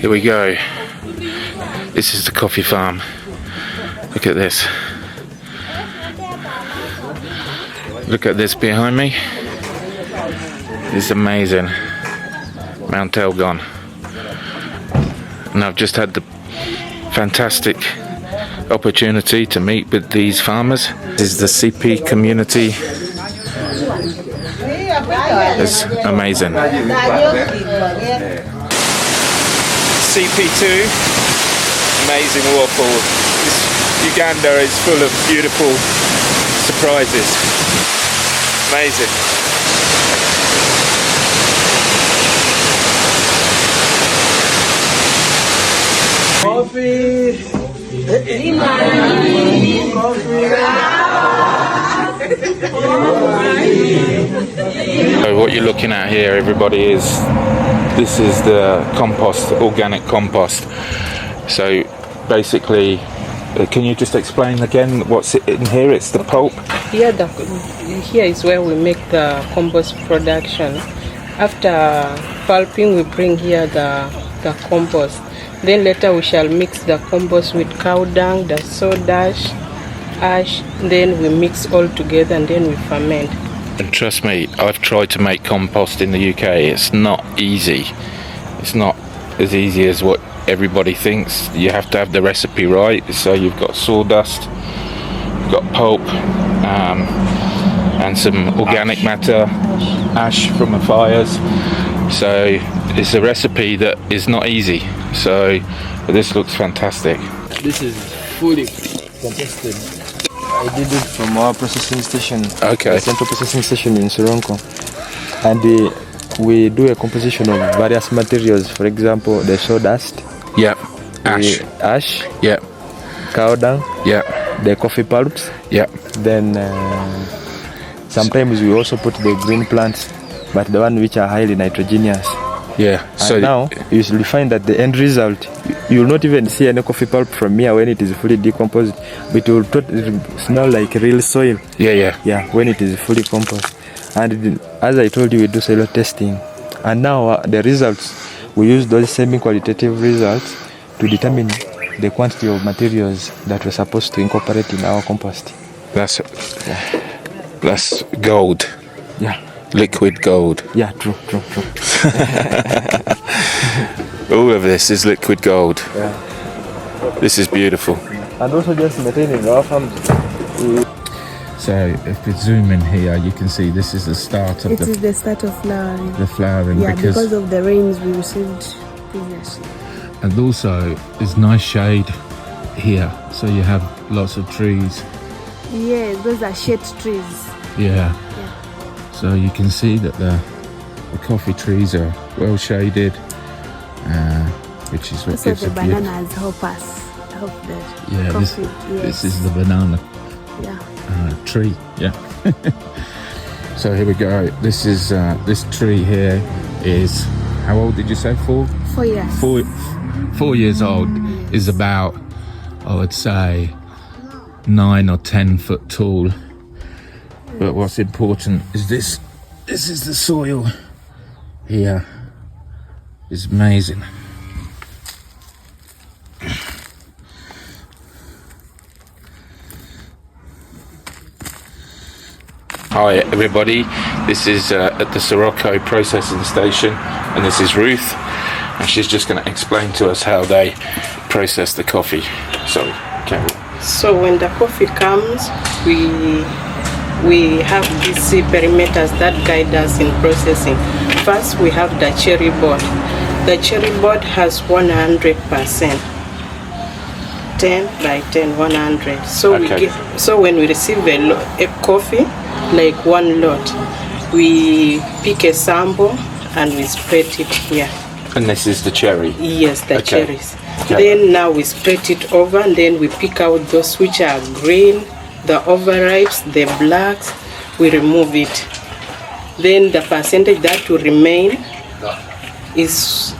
Here we go. This is the coffee farm. Look at this. Look at this behind me. It's amazing. Mount Elgon. And I've just had the fantastic opportunity to meet with these farmers. This is the CP community. It's amazing. CP2, amazing waterfall. Uganda is full of beautiful surprises. Amazing. Coffee. So what you're looking at here, everybody, this is the compost, organic compost. So basically, can you just explain again what's in here? It's the pulp. Here, here is where we make the compost production. After pulping, we bring here the compost. Then later we shall mix the compost with cow dung, the sawdust, ash. Then we mix all together and then we ferment. And trust me, I've tried to make compost in the UK. It's not easy. It's not as easy as what everybody thinks. You have to have the recipe right. So you've got sawdust, you've got pulp, and some organic matter, ash from the fires. So it's a recipe that is not easy. So this looks fantastic. This is fully composted. I did it from our processing station. Okay. The central processing station in Sironko. And we do a composition of various materials. For example, the sawdust. Yep. Ash. Ash. Yep. Cow dung. Yep. The coffee pulps. Yep. Then sometimes we also put the green plants, but the one which are highly nitrogenous. Yeah. So and now you will find that the end result, you will not even see any coffee pulp from here when it is fully decomposed, but it will smell like real soil. Yeah. When it is fully composed. And as I told you, we do soil testing, and now the results, we use those semi-qualitative results to determine the quantity of materials that we're supposed to incorporate in our compost. That's gold. Yeah. Liquid gold. Yeah, true. All of this is liquid gold. Yeah. This is beautiful. And also just maintaining our farms. So if we zoom in here, you can see this is the start of It is the start of flowering. the flowering. Yeah, because of the rains we received previously. And also there's nice shade here, so you have lots of trees. Yes, those are shade trees. Yeah. So you can see that the coffee trees are well shaded, which is what Also gives the a beautiful... bananas help us. Help the Yeah, coffee. this is the banana tree. Yeah. So here we go. This is this tree here is, how old did you say? 4? 4 years. 4 years old. Is about, I would say, 9 or 10 foot tall. But what's important is this. This is the soil here. It's amazing. Hi everybody, this is at the Sironko processing station, and this is Ruth, and she's just going to explain to us how they process the coffee. Sorry, carry on. So when the coffee comes, we have these perimeters that guide us in processing. First, we have the cherry board. The cherry board has 100%. 10 by 10, 100. So Okay. so when we receive a coffee, like one lot, we pick a sample and we spread it here. And this is the cherry? Yes, the Okay. cherries. Okay. Then now we spread it over, and then we pick out those which are green, the overripes, the blacks, we remove it. Then the percentage that will remain is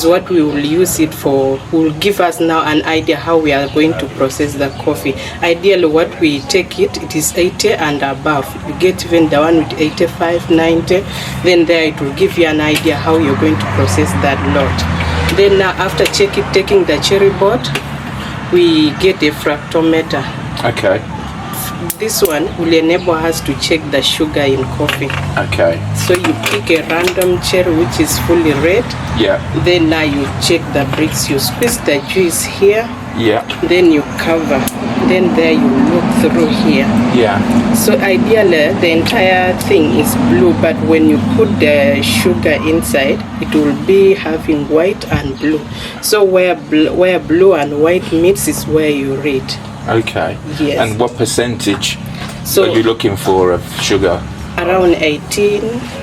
what we will use it for, will give us now an idea how we are going to process the coffee. Ideally what we take it is 80 and above. You get even the one with 85, 90, then there it will give you an idea how you're going to process that lot. Then now after taking the cherry board, we get a fructometer. Okay. This one will enable us to check the sugar in coffee. Okay. So you pick a random cherry which is fully red. Yeah. Then now you check the bricks. You squeeze the juice here. Yeah. Then you cover. Then there you look through here. Yeah. So ideally the entire thing is blue, but when you put the sugar inside, it will be having white and blue. So where blue and white meets is where you read. Okay. Yes. And what percentage So are you looking for of sugar? around 18,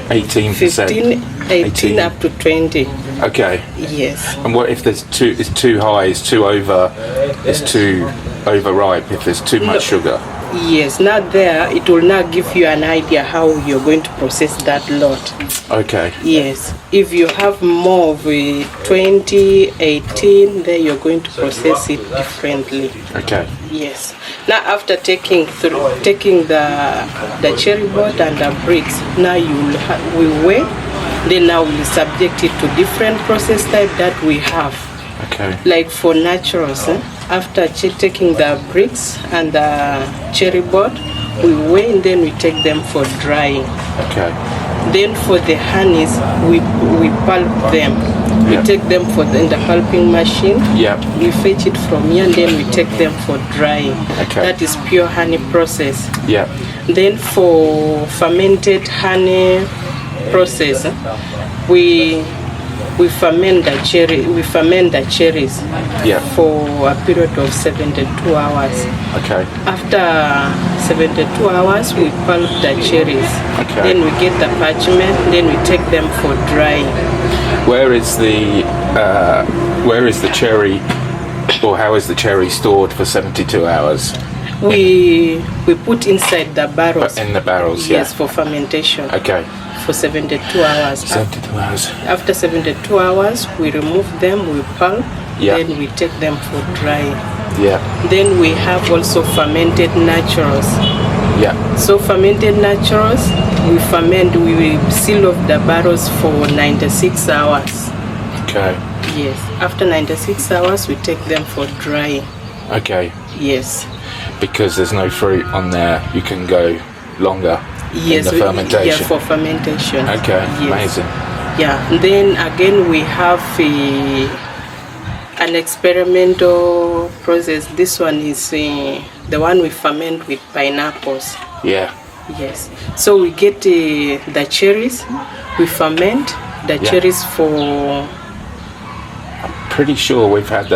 18%. 15, 18 up to 20. Okay. Yes. And what if it's too high, it's too overripe, if there's too much sugar? Yes, not there. It will not give you an idea how you're going to process that lot. Okay. Yes. If you have more of a 20, 18, then you're going to process it differently. Okay. Yes. Now after taking the cherry board and the bricks, now we weigh. Then now we subject it to different process type that we have. Okay. Like for naturals, after taking the bricks and the cherry board, we weigh and then we take them for drying. Okay. Then for the honeys, we pulp them. We Yeah. take them in the pulping machine. Yeah. We fetch it from here and then we take them for drying. Okay. That is pure honey process. Yeah. Then for fermented honey process, we ferment the cherries Yeah. for a period of 72 hours. Okay. After 72 hours, we pulp the cherries. Okay. Then we get the parchment. Then we take them for drying. Where is the cherry, or how is the cherry stored for 72 hours? We put inside the barrels. In the barrels, Yes, yeah. for fermentation. Okay. For 72 hours. 72 hours. After 72 hours, we remove them, we pulp, Yeah. then we take them for drying. Yeah. Then we have also fermented naturals. Yeah. So fermented naturals, we seal off the barrels for 96 hours. Okay. Yes. After 96 hours, we take them for drying. Okay. Yes. Because there's no fruit on there, you can go longer Yes. in the fermentation. Yeah, for fermentation. Okay. Yes. Amazing. Yeah. And then again, we have an experimental process. This one is the one we ferment with pineapples. Yeah. Yes. So we get the cherries. We ferment the cherries for. Pretty sure we've had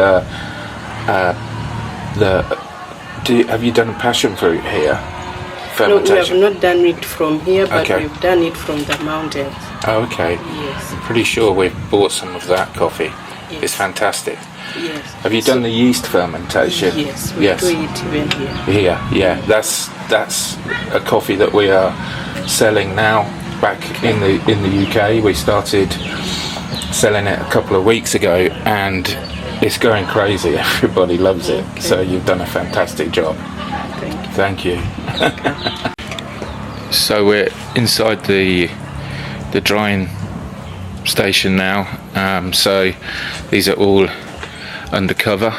have you done passion fruit here? No, we have Fermentation. not done it from here, but Okay. we've done it from the mountains. Oh, okay. Yes. Pretty sure we've bought some of that coffee. Yes. It's fantastic. Yes. Have you done the yeast fermentation? Yes, we do it even here. Yeah. That's a coffee that we are selling now. Back in the UK, we started selling it a couple of weeks ago, and it's going crazy. Everybody loves it. Okay. So you've done a fantastic job. Thank you. Thank you. So we're inside the drying station now. So these are all undercover.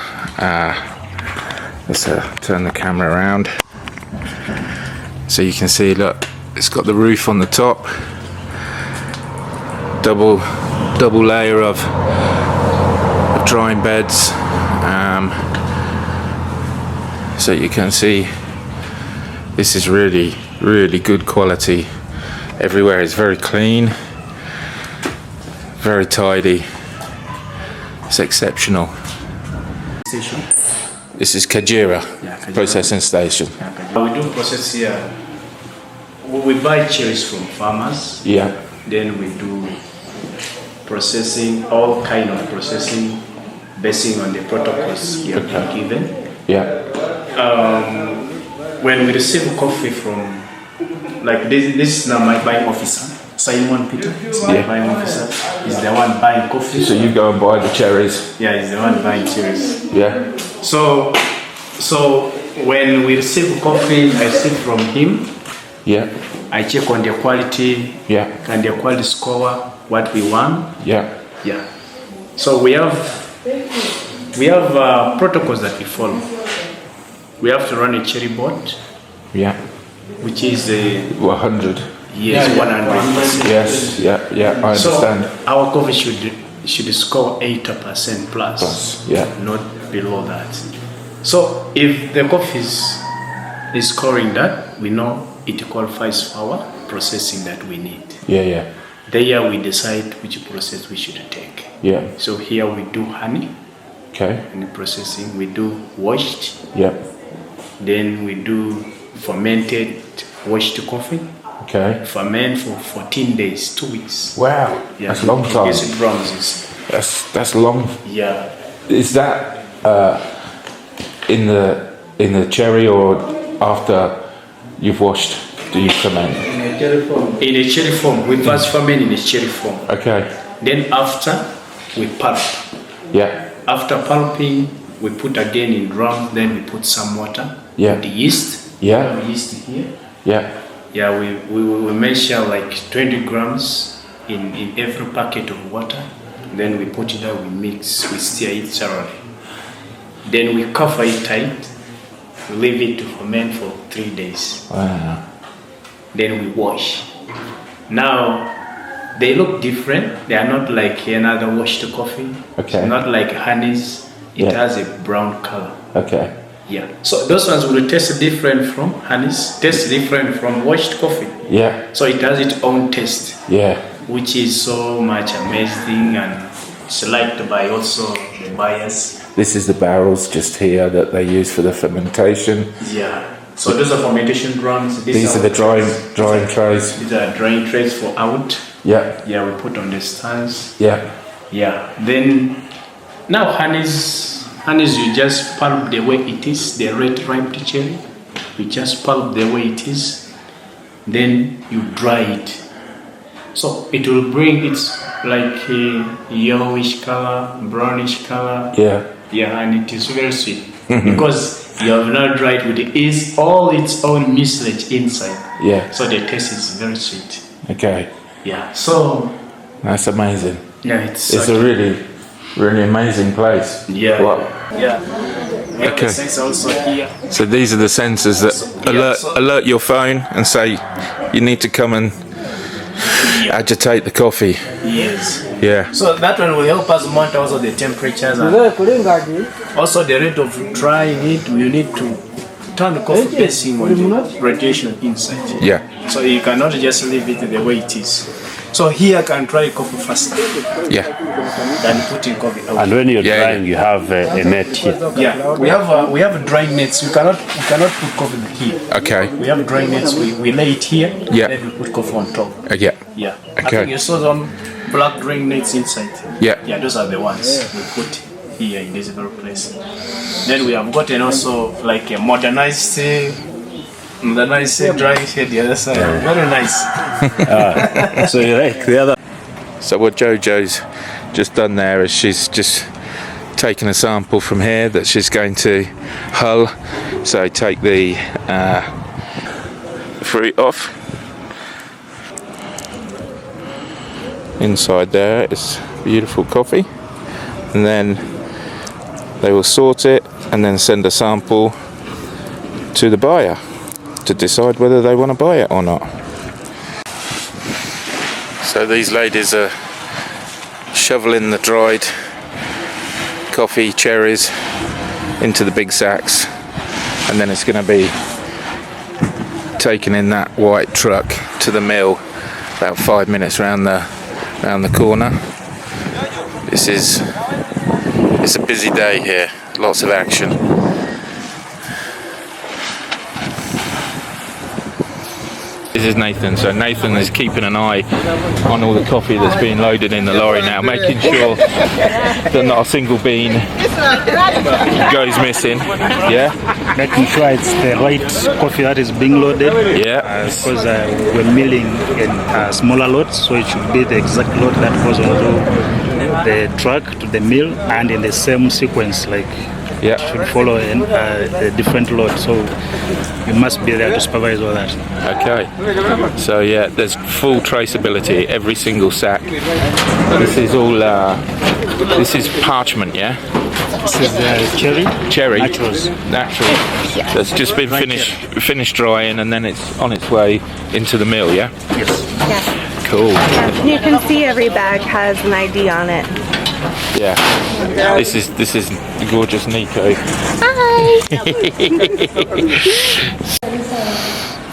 Let's turn the camera around so you can see. Look, it's got the roof on the top, double layer of drying beds, so you can see this is really good quality. Everywhere is very clean, very tidy. It's exceptional. Station. This is Kajere Kajere. processing station. We do process here. We buy cherries from farmers. Yeah. Then we do processing, all kind of processing, basing on the protocols we have been given. Yeah. When we receive coffee from, like this is now my buying officer, Simon Peter. Is my buying officer. He's the one buying coffee. So you go and buy the cherries. Yeah, he's the one buying cherries. Yeah. So when we receive coffee, I receive from him. Yeah. I check on the quality. Yeah. And the quality score what we want. Yeah. Yeah. So we have protocols that we follow. We have to run a cherry boat, Yeah. which is a 100. yes 100%. Yes. Yeah. I understand. So our coffee should score 80% plus, Yeah. not below that. So if the coffee is scoring that, we know it qualifies for our processing that we need. Yeah. There we decide which process we should take. Yeah. So here we do honey Okay. in the processing, we do washed, Yeah. then we do fermented washed coffee. Okay. Ferment for 14 days, 2 weeks. Wow. That's a long time. Yes, it bronzes. That's long. Yeah. Is that in the cherry or after you've washed? Do you ferment? In a cherry form. We first ferment in a cherry form. Okay. Then after, we pulp. Yeah. After pulping, we put again in drum, then we put some water. Yeah. With the yeast. Yeah. We have yeast here. Yeah. Yeah, we measure like 20 grams in every packet of water. Then we put it out, we mix, we stir it thoroughly. Then we cover it tight, we leave it to ferment for 3 days. Wow. Then we wash. Now, they look different. They are not like another washed coffee. Okay. It's not like honey's. It Yeah. has a brown color. Okay. Yeah. So those ones will taste different from honey's, taste different from washed coffee. Yeah. So it has its own taste, Yeah. which is so much amazing and it's liked by also the buyers. This is the barrels just here that they use for the fermentation. Yeah. So those are fermentation drums. These are the drying trays. These are drying trays for out. Yeah. Yeah, we put on the stands. Yeah. Yeah. Then now honey's you just pulp the way it is, the red ripe cherry. You just pulp the way it is. Then you dry it. So it will bring its like a yellowish color, brownish color. Yeah. Yeah, and it is very sweet because you have not dried with all its own mucilage inside. Yeah. So the taste is very sweet. Okay. Yeah. So That's amazing. yeah, it's It's a really amazing place. yeah. Wow. Yeah. We have Okay. the sensor also here. So these are the sensors that alert your phone and say you need to come and agitate the coffee. Yes. Yeah. So that one will help us monitor also the temperatures and also the rate of drying it. We need to turn the coffee basing on the radiation inside. Yeah. So you cannot just leave it the way it is. So here I can dry coffee faster Yeah. than putting coffee out. And when you're Yeah, drying, you have a net here. Yeah, we have drying nets. You cannot put coffee here. Okay. We have drying nets. We lay it here. Yeah. Then we put coffee on top. Yeah. Yeah. I Okay. think you saw some black drying nets inside. Yeah. Yeah, those are the ones we put here in this very place. Then we have gotten also like a modernized drying here the other side. Very nice. So you like the other. So what Jojo's just done there is she's just taken a sample from here that she's going to hull. So take the fruit off. Inside there is beautiful coffee, and then they will sort it and then send a sample to the buyer to decide whether they want to buy it or not. So these ladies are shoveling the dried coffee cherries into the big sacks, and then it's going to be taken in that white truck to the mill about 5 minutes round the corner. It's a busy day here, lots of action. This is Nathan. So Nathan is keeping an eye on all the coffee that's being loaded in the lorry now, making sure that not a single bean goes missing. Yeah? Making sure it's the right coffee that is being loaded. Yeah. Because we're milling in smaller lots, so it should be the exact load that goes onto the truck to the mill, and in the same sequence, like Yeah. should follow a different load. So you must be there to supervise all that. Okay. So yeah, there's full traceability, every single sack. This is all This is parchment, yeah? This is cherry. Cherry. Naturals. Natural. That's just been finished drying, and then it's on its way into the mill, yeah? Yes. Yes. Cool. Yes. You can see every bag has an ID on it. Yeah. This is gorgeous Nico. Hi.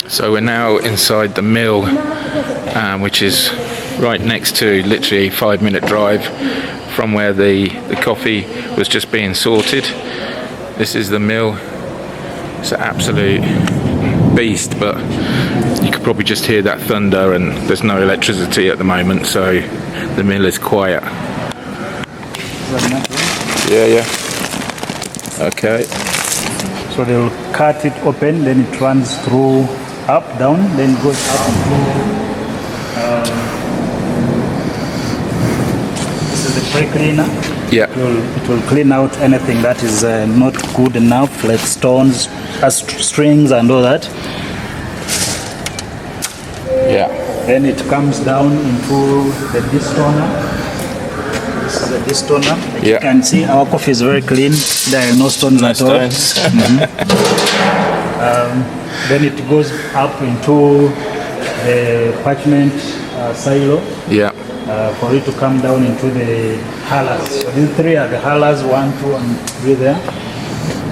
So we're now inside the mill, which is right next to, literally 5-minute drive from where the coffee was just being sorted. This is the mill. It's an absolute beast, but you could probably just hear that thunder, and there's no electricity at the moment, so the mill is quiet. Yeah. Okay. So they'll cut it open, then it runs through up, down, then goes up and through. This is the pre cleaner. Yeah. It will clean out anything that is not good enough, like stones, strings, and all that. Yeah. Then it comes down into the distoner. This is the distoner. Like Yeah. you can see, our coffee is very clean. There are no stones at all. Then it goes up into the parchment silo Yeah. for it to come down into the halas. So these three are the halas, 1, 2, and 3 there.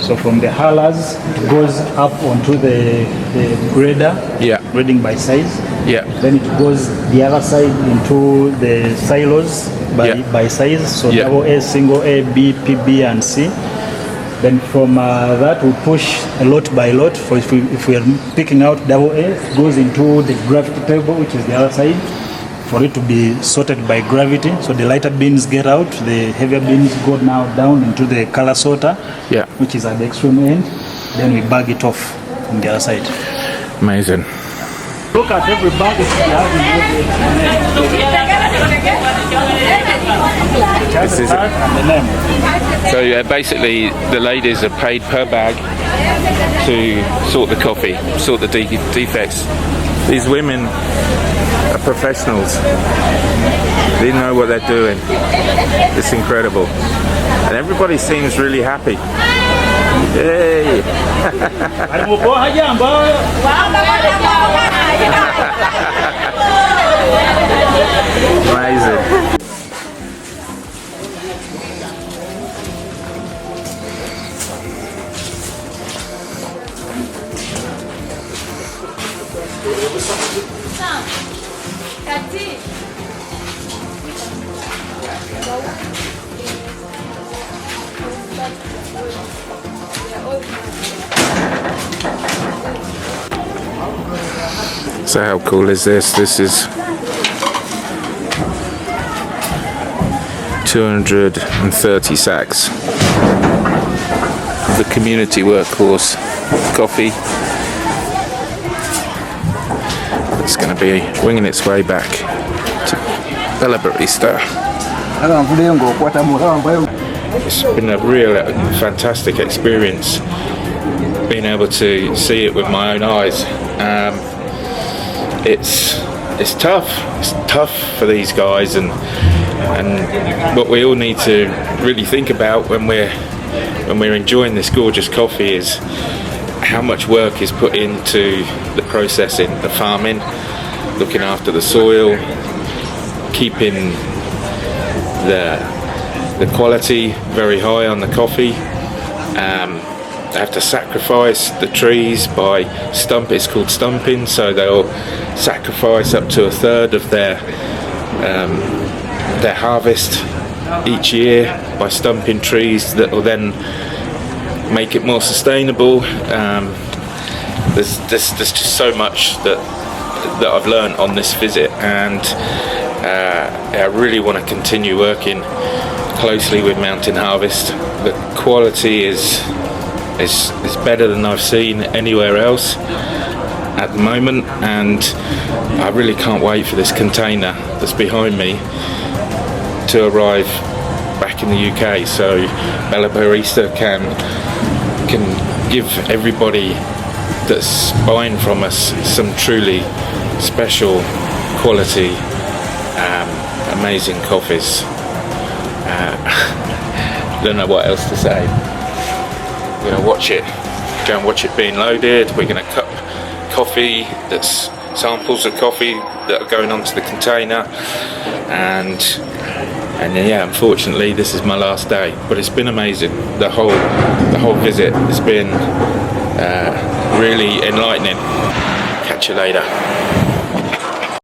So from the halas, it goes up onto the grader, Yeah. grading by size. Yeah. Then it goes the other side into the silos by size. So Yeah. double A, single A, B, P, B, and C. Then from that we push a lot by lot. For if we are picking out double A, it goes into the gravity table, which is the other side, for it to be sorted by gravity. So the lighter beans get out, the heavier beans go now down into the color sorter, Yeah. which is at the extreme end. Then we bag it off on the other side. Amazing. Look at every bag if you have This is and the name. So basically, the ladies are paid per bag to sort the coffee, sort the defects. These women are professionals. They know what they're doing. It's incredible. And everybody seems really happy. Yay! Amazing. So how cool is this? This is 230 sacks of the community workforce coffee. It's going to be winging its way back to Bella Barista. It's been a real fantastic experience being able to see it with my own eyes. It's tough. It's tough for these guys, and what we all need to really think about when we're enjoying this gorgeous coffee is how much work is put into the processing, the farming, looking after the soil, keeping the quality very high on the coffee. They have to sacrifice the trees by it's called stumping, so they'll sacrifice up to 1/3 of their harvest each year by stumping trees that will then make it more sustainable. There's just so much that I've learned on this visit, and I really want to continue working closely with Mountain Harvest. The quality is better than I've seen anywhere else at the moment, and I really can't wait for this container that's behind me to arrive back in the UK, so Bella Barista can give everybody that's buying from us some truly special quality, amazing coffees. Don't know what else to say. We're gonna watch it, go and watch it being loaded. We're gonna cup coffee, that's samples of coffee that are going onto the container, and then yeah, unfortunately this is my last day, but it's been amazing. The whole visit has been really enlightening. Catch you later.